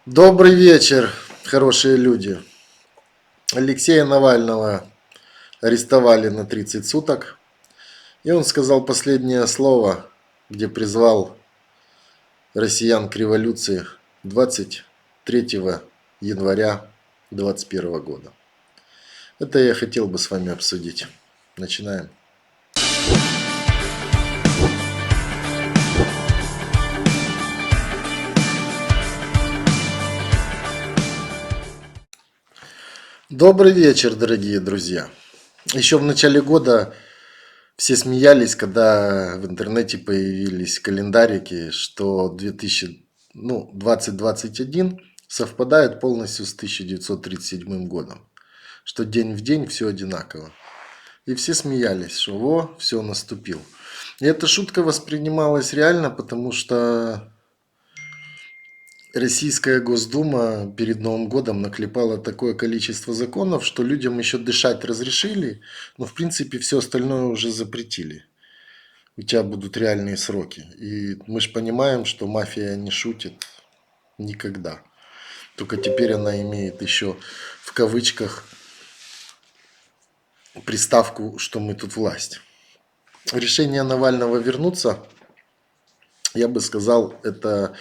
Добрый вечер, хорошие люди. Алексея Навального арестовали на 30 суток. И он сказал последнее слово, где призвал россиян к революции 23 января 2021 года. Это я хотел бы с вами обсудить. Начинаем. Добрый вечер, дорогие друзья. Еще в начале года все смеялись, когда в интернете появились календарики, что 2021 совпадает полностью с 1937 годом, что день в день все одинаково. И все смеялись, что все наступил. И эта шутка воспринималась реально, потому что Российская Госдума перед Новым годом наклепала такое количество законов, что людям еще дышать разрешили, но в принципе все остальное уже запретили. У тебя будут реальные сроки. И мы же понимаем, что мафия не шутит никогда. Только теперь она имеет еще в кавычках приставку, что мы тут власть. Решение Навального вернуться, я бы сказал, это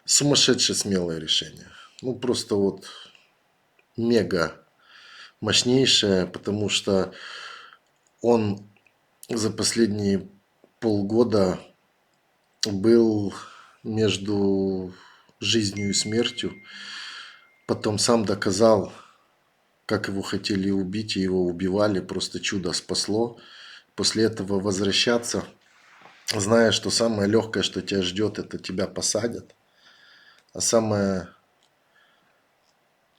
сумасшедшее смелое решение. Ну просто вот мега мощнейшее, потому что он за последние полгода был между жизнью и смертью. Потом сам доказал, как его хотели убить, и его убивали. Просто чудо спасло. После этого возвращаться, зная, что самое легкое, что тебя ждет, это тебя посадят. А самое,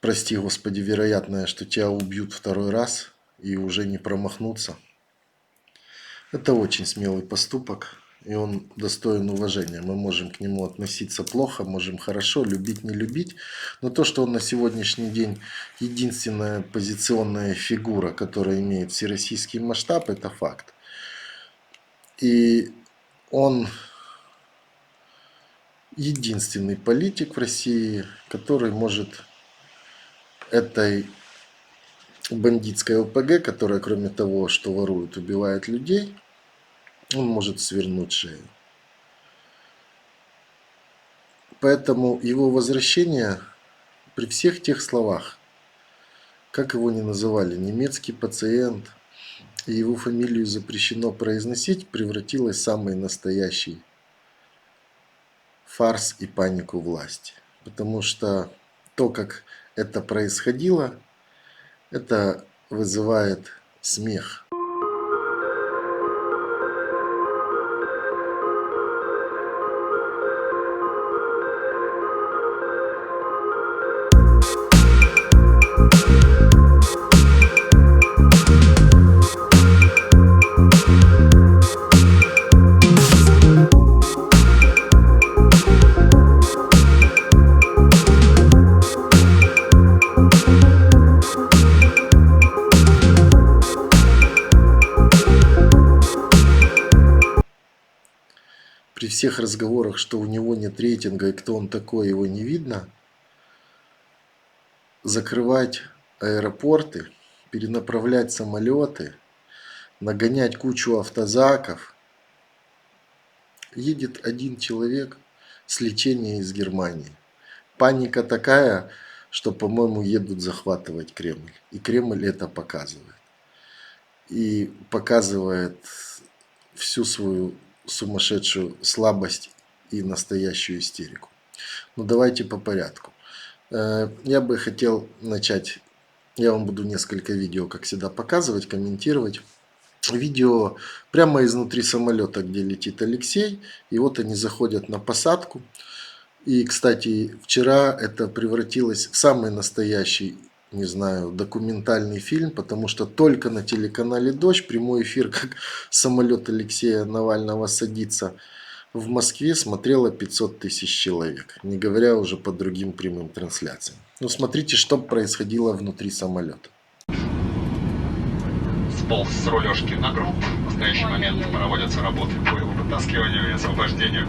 прости господи, вероятное, что тебя убьют второй раз и уже не промахнуться. Это очень смелый поступок, и он достоин уважения. Мы можем к нему относиться плохо, можем хорошо, любить, не любить. Но то, что он на сегодняшний день единственная оппозиционная фигура, которая имеет всероссийский масштаб, это факт. И он единственный политик в России, который может этой бандитской ОПГ, которая кроме того, что ворует, убивает людей, он может свернуть шею. Поэтому его возвращение при всех тех словах, как его ни называли, немецкий пациент, и его фамилию запрещено произносить, превратилось в самый настоящий фарс и панику власти. Потому что то, как это происходило, это вызывает смех. При всех разговорах, что у него нет рейтинга и кто он такой, его не видно, закрывать аэропорты, перенаправлять самолеты, нагонять кучу автозаков. Едет один человек с лечения из Германии. Паника такая, что, по-моему, едут захватывать Кремль. И Кремль это показывает. И показывает всю свою сумасшедшую слабость и настоящую истерику. Но давайте по порядку. Я бы хотел начать, я вам буду несколько видео, как всегда, показывать, комментировать. Видео прямо изнутри самолета, где летит Алексей, и вот они заходят на посадку. И, кстати, вчера это превратилось в самый настоящий, не знаю, документальный фильм, потому что только на телеканале «Дождь» прямой эфир, как самолет Алексея Навального садится в Москве, смотрело 500 тысяч человек, не говоря уже по другим прямым трансляциям. Ну, смотрите, что происходило внутри самолета. Сполз с рулежки на грунт. В настоящий момент проводятся работы по его вытаскиванию и освобождению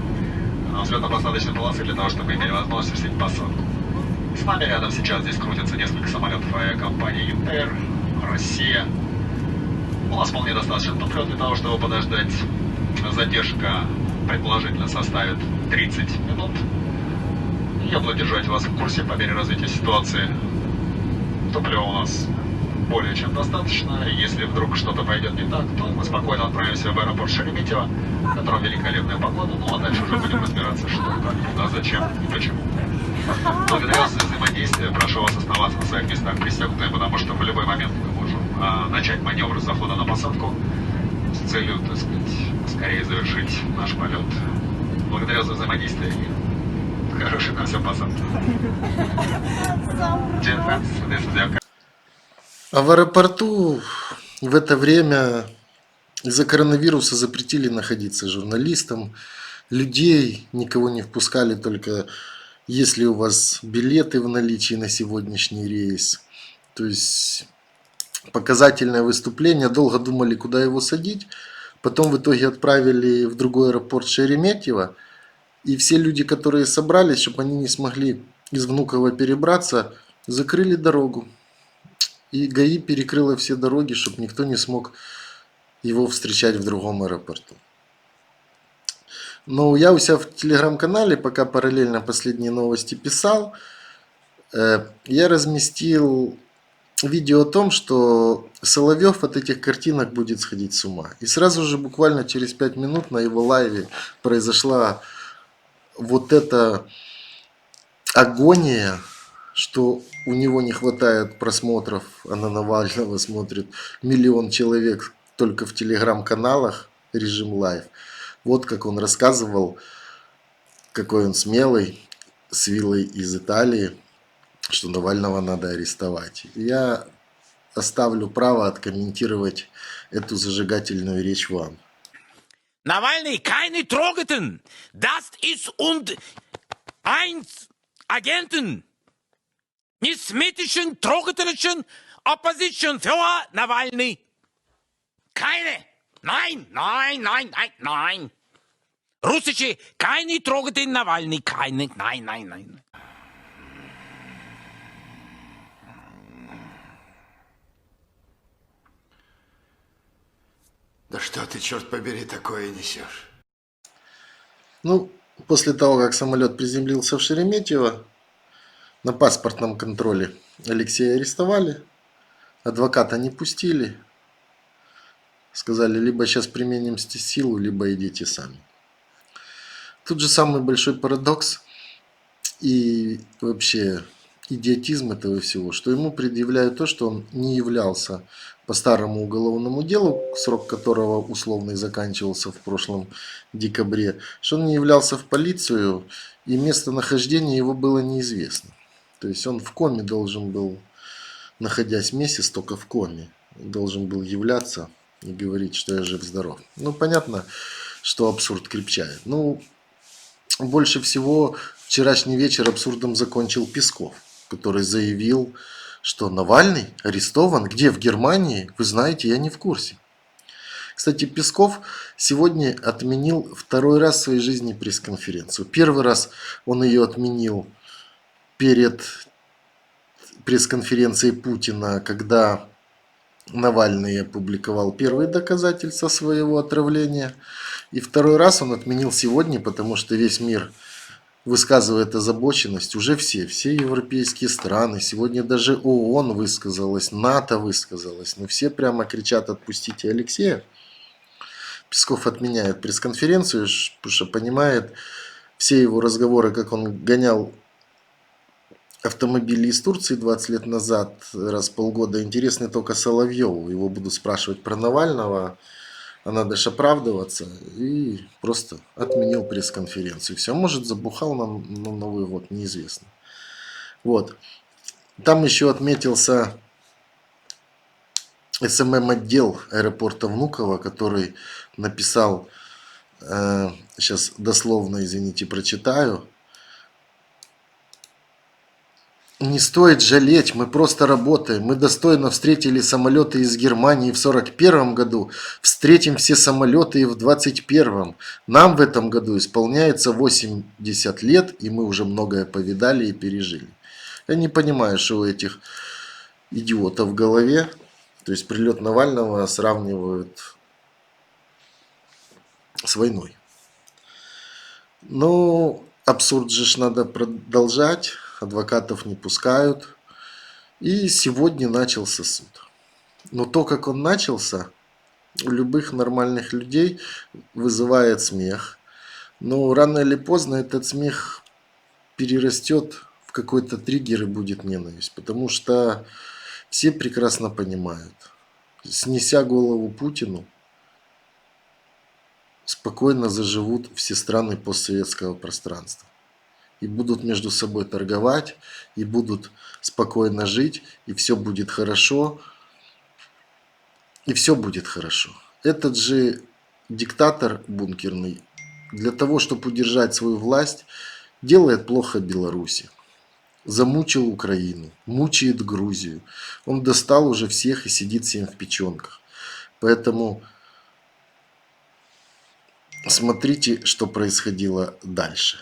взлетно-посадочной полосы для того, чтобы иметь возможность осуществить посадку. С нами рядом сейчас здесь крутятся несколько самолетов авиакомпании ЮТР, Россия. У нас вполне достаточно топлива для того, чтобы подождать. Задержка предположительно составит 30 минут. Я буду держать вас в курсе по мере развития ситуации. Топлива у нас более чем достаточно. Если вдруг что-то пойдет не так, то мы спокойно отправимся в аэропорт Шереметьево, в котором великолепная погода. Ну а дальше уже будем разбираться, что, как, куда, зачем и почему. Благодарю вас за взаимодействие. Прошу вас оставаться на своих местах пристегнутыми, потому что в любой момент мы можем начать маневр захода на посадку с целью, так сказать, скорее завершить наш полет. Благодарю за взаимодействие и хорошей нам всем посадки. А в аэропорту в это время из-за коронавируса запретили находиться журналистам, людей никого не впускали, только если у вас билеты в наличии на сегодняшний рейс. То есть показательное выступление, долго думали, куда его садить, потом в итоге отправили в другой аэропорт Шереметьево, и все люди, которые собрались, чтобы они не смогли из Внуково перебраться, закрыли дорогу. И ГАИ перекрыла все дороги, чтобы никто не смог его встречать в другом аэропорту. Но я у себя в телеграм-канале, пока параллельно последние новости писал, я разместил видео о том, что Соловьев от этих картинок будет сходить с ума. И сразу же, буквально через 5 минут на его лайве произошла вот эта агония, что у него не хватает просмотров, а на Навального смотрит 1 миллион человек только в телеграм-каналах, режим лайв. Вот как он рассказывал, какой он смелый, с виллой из Италии, что Навального надо арестовать. Я оставлю право откомментировать эту зажигательную речь вам. Навальный, keine Drogen. Das ist und eins Agenten. Несметischen, drogenischen Opposition für Навальный. Keine. Nein, nein, nein, nein, nein. Russische, keine Drogen Навальный, keine, nein, nein, nein. Да что ты, черт побери, такое несешь? Ну, после того, как самолет приземлился в Шереметьево, на паспортном контроле Алексея арестовали, адвоката не пустили. Сказали, либо сейчас применим силу, либо идите сами. Тут же самый большой парадокс и вообще идиотизм этого всего, что ему предъявляют то, что он не являлся по старому уголовному делу, срок которого условный заканчивался в прошлом декабре, что он не являлся в полицию и местонахождение его было неизвестно. То есть он в коме должен был, находясь месяц, только в коме, должен был являться и говорить, что я жив-здоров. Ну, понятно, что абсурд крепчает. Ну, больше всего вчерашний вечер абсурдом закончил Песков, который заявил, что Навальный арестован. Где? В Германии? Вы знаете, я не в курсе. Кстати, Песков сегодня отменил 2-й раз в своей жизни пресс-конференцию. 1-й раз он ее отменил перед пресс-конференцией Путина, когда Навальный опубликовал первые доказательства своего отравления. И 2-й раз он отменил сегодня, потому что весь мир высказывает озабоченность. Уже все европейские страны, сегодня даже ООН высказалась, НАТО высказалась. Но все прямо кричат: отпустите Алексея. Песков отменяет пресс-конференцию, потому что понимает все его разговоры, как он гонял автомобили из Турции 20 лет назад, раз в полгода, интересны только Соловьеву. Его будут спрашивать про Навального, а надо же оправдываться. И просто отменил пресс-конференцию. Все, может, забухал на Новый год, неизвестно. Вот. Там еще отметился СММ-отдел аэропорта Внуково, который написал, сейчас дословно, извините, прочитаю: не стоит жалеть, мы просто работаем. Мы достойно встретили самолеты из Германии в 1941 году, встретим все самолеты и в 2021. Нам в этом году исполняется 80 лет, и мы уже многое повидали и пережили. Я не понимаю, что у этих идиотов в голове. То есть прилет Навального сравнивают с войной. Но абсурд же ж надо продолжать. Адвокатов не пускают. И сегодня начался суд. Но то, как он начался, у любых нормальных людей вызывает смех. Но рано или поздно этот смех перерастет в какой-то триггер и будет ненависть. Потому что все прекрасно понимают, снеся голову Путину, спокойно заживут все страны постсоветского пространства. И будут между собой торговать, и будут спокойно жить, и все будет хорошо. И все будет хорошо. Этот же диктатор бункерный для того, чтобы удержать свою власть, делает плохо Беларуси. Замучил Украину, мучает Грузию. Он достал уже всех и сидит всем в печенках. Поэтому смотрите, что происходило дальше.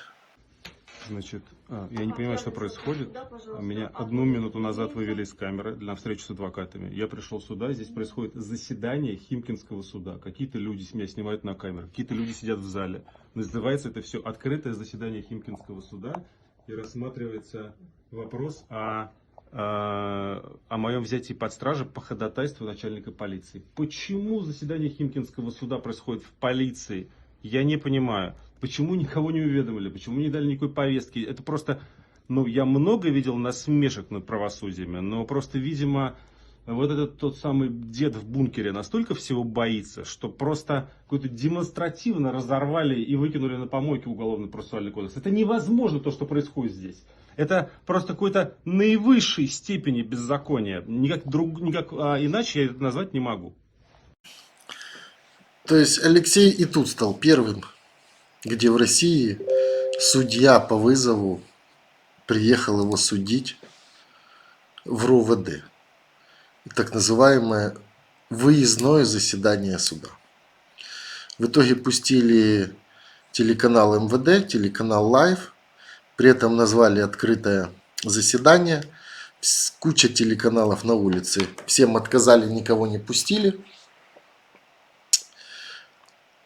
Значит, я не понимаю, что происходит. Меня 1 минуту назад вывели из камеры на встречу с адвокатами. Я пришел сюда, здесь происходит заседание Химкинского суда. Какие-то люди меня снимают на камеру, какие-то люди сидят в зале. Называется это все открытое заседание Химкинского суда. И рассматривается вопрос о моем взятии под стражу по ходатайству начальника полиции. Почему заседание Химкинского суда происходит в полиции? Я не понимаю. Почему никого не уведомили? Почему не дали никакой повестки? Это просто, я много видел насмешек над правосудиями, но просто, видимо, вот этот тот самый дед в бункере настолько всего боится, что просто какой-то демонстративно разорвали и выкинули на помойке Уголовно-процессуальный кодекс. Это невозможно, то, что происходит здесь. Это просто какой-то наивысшей степени беззакония. Никак иначе я это назвать не могу. То есть Алексей и тут стал первым, где в России судья по вызову приехал его судить в РОВД. Так называемое выездное заседание суда. В итоге пустили телеканал МВД, телеканал Лайв, при этом назвали открытое заседание. Куча телеканалов на улице, всем отказали, никого не пустили.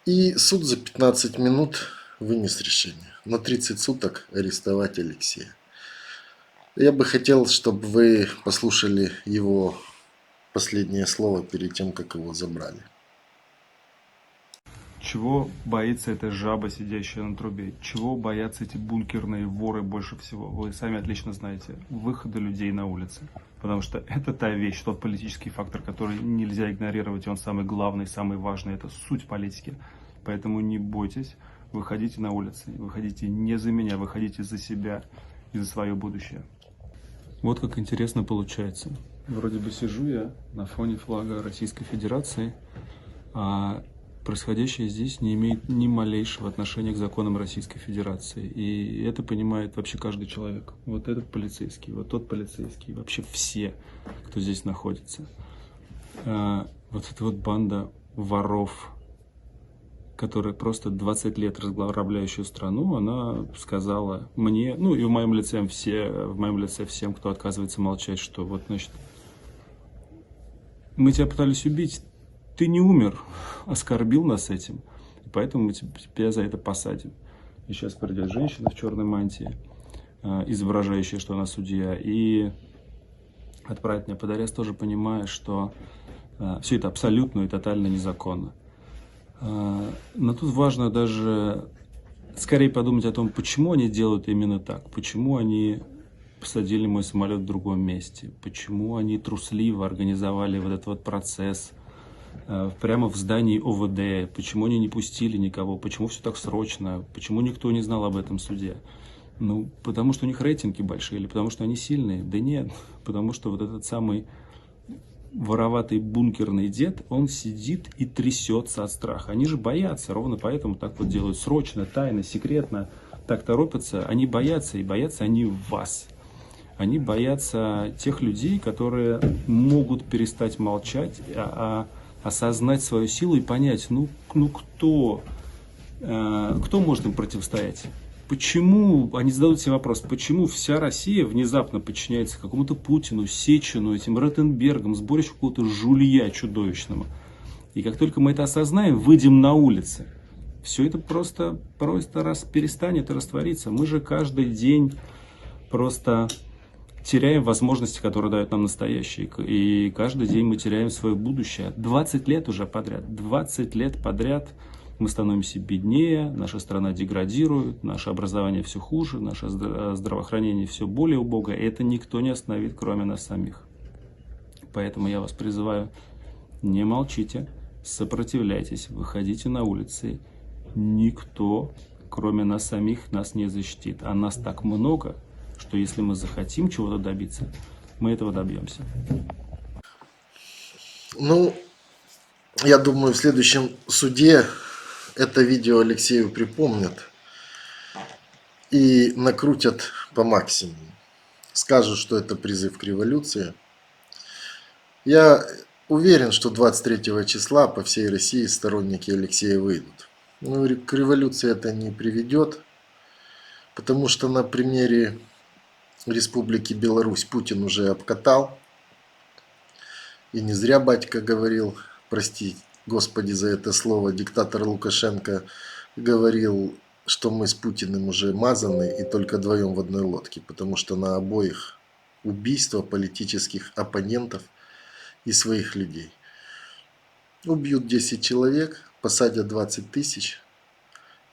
И суд за 15 минут вынес решение на 30 суток арестовать Алексея. Я бы хотел, чтобы вы послушали его последнее слово перед тем, как его забрали. Чего боится эта жаба, сидящая на трубе? Чего боятся эти бункерные воры больше всего? Вы сами отлично знаете. Выхода людей на улицы. Потому что это та вещь, тот политический фактор, который нельзя игнорировать. И он самый главный, самый важный. Это суть политики. Поэтому не бойтесь. Выходите на улицы. Выходите не за меня, выходите за себя и за свое будущее. Вот как интересно получается. Вроде бы сижу я на фоне флага Российской Федерации, а происходящее здесь не имеет ни малейшего отношения к законам Российской Федерации. И это понимает вообще каждый человек. Вот этот полицейский, вот тот полицейский, вообще все, кто здесь находится. Вот эта вот банда воров, которая просто 20 лет разграбляющую страну, она сказала мне, и в моем лице всем, кто отказывается молчать, что вот, значит, мы тебя пытались убить, ты не умер, оскорбил нас этим, и поэтому мы тебя за это посадим. И сейчас придет женщина в черной мантии, изображающая, что она судья, и отправит меня под арест, тоже понимая, что все это абсолютно и тотально незаконно. Но тут важно даже скорее подумать о том, почему они делают именно так, почему они посадили мой самолет в другом месте, почему они трусливо организовали вот этот вот процесс прямо в здании ОВД, почему они не пустили никого, почему все так срочно, почему никто не знал об этом суде. Потому что у них рейтинги большие или потому что они сильные? Да нет, потому что вот этот самый вороватый бункерный дед, он сидит и трясется от страха. Они же боятся, ровно поэтому так вот делают срочно, тайно, секретно, так торопятся. Они боятся, и боятся они вас. Они боятся тех людей, которые могут перестать молчать, осознать свою силу и понять, кто может им противостоять? Почему, они задают себе вопрос, почему вся Россия внезапно подчиняется какому-то Путину, Сечину, этим Ротенбергам, сборищу какого-то жулья чудовищного. И как только мы это осознаем, выйдем на улицы, все это просто перестанет раствориться. Мы же каждый день просто теряем возможности, которые дают нам настоящие. И каждый день мы теряем свое будущее. 20 лет уже подряд. 20 лет подряд мы становимся беднее, наша страна деградирует, наше образование все хуже, наше здравоохранение все более убогое. И это никто не остановит, кроме нас самих. Поэтому я вас призываю, не молчите, сопротивляйтесь, выходите на улицы. Никто, кроме нас самих, нас не защитит. А нас так много, что если мы захотим чего-то добиться, мы этого добьемся. Ну, я думаю, в следующем суде это видео Алексею припомнят и накрутят по максимуму. Скажут, что это призыв к революции. Я уверен, что 23 числа по всей России сторонники Алексея выйдут. Но к революции это не приведет, потому что на примере Республики Беларусь Путин уже обкатал. И не зря батька говорил, прости Господи за это слово, диктатор Лукашенко говорил, что мы с Путиным уже мазаны и только вдвоем в одной лодке, потому что на обоих убийство политических оппонентов и своих людей. Убьют 10 человек, посадят 20 тысяч,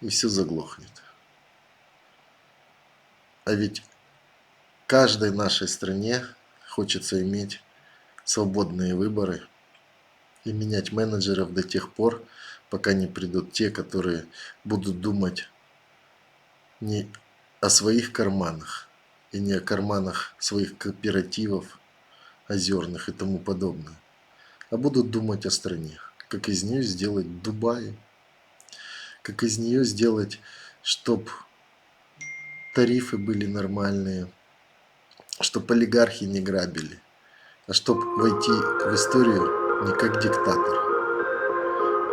и все заглохнет. А ведь каждой нашей стране хочется иметь свободные выборы и менять менеджеров до тех пор, пока не придут те, которые будут думать не о своих карманах и не о карманах своих кооперативов озерных и тому подобное, а будут думать о стране, как из нее сделать Дубай, как из нее сделать, чтобы тарифы были нормальные, чтобы олигархи не грабили, а чтобы войти в историю не как диктатор,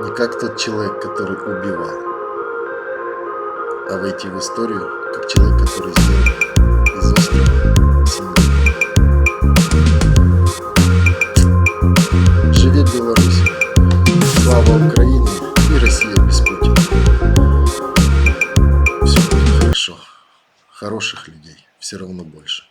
не как тот человек, который убивал, а войти в историю как человек, который сделал из острова семью. Живет Беларусь! Слава Украине и Россия без Путина! Все будет хорошо. Хороших людей все равно больше.